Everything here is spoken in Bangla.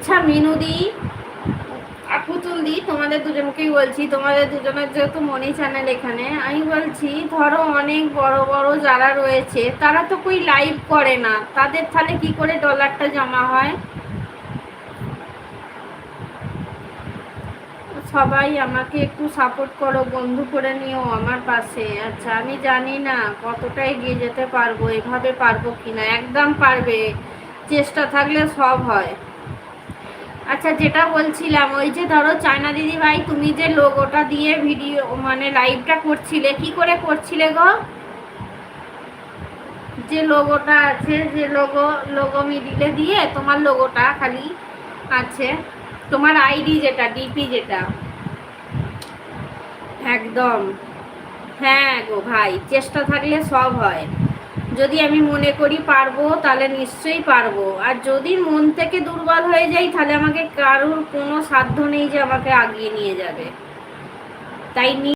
আচ্ছা মিনুদি, পুতুলদি, তোমাদের দুজনকেই বলছি, তোমাদের দুজনের যেহেতু মনি চ্যানেল, এখানে আমি বলছি ধরো অনেক বড় বড় যারা রয়েছে তারা তো কই লাইভ করে না, তাদের তাহলে কি করে ডলারটা জমা হয়? সবাই আমাকে একটু সাপোর্ট করো, বন্ধু করে নিও আমার পাশে। আচ্ছা, আমি জানি না কতটা এগিয়ে যেতে পারবো, এভাবে পারবো কিনা। একদম পারবে, চেষ্টা থাকলে সব হয়। আচ্ছা, যেটা বলছিলাম, ওই যে ধরো চায়না দিদি ভাই, তুমি যে লোগোটা দিয়ে ভিডিও মানে লাইভটা করছিলে, কি করে করছিলে গো? যে লোগোটা আছে, যে লোগো, লোগো মিডিলে দিয়ে তোমার লোগোটা খালি আছে, তোমার আইডি যেটা, ডিপি যেটা, একদম। হ্যাঁ গো ভাই, চেষ্টা থাকলে সব হয়। যদি আমি মনে করি পারবো, তাহলে নিশ্চয়ই পারবো। আর যদি মন থেকে দুর্বল হয়ে যাই, তাহলে আমাকে কারোর কোনো সাধ্য নেই যে আমাকে আগিয়ে নিয়ে যাবে। তাই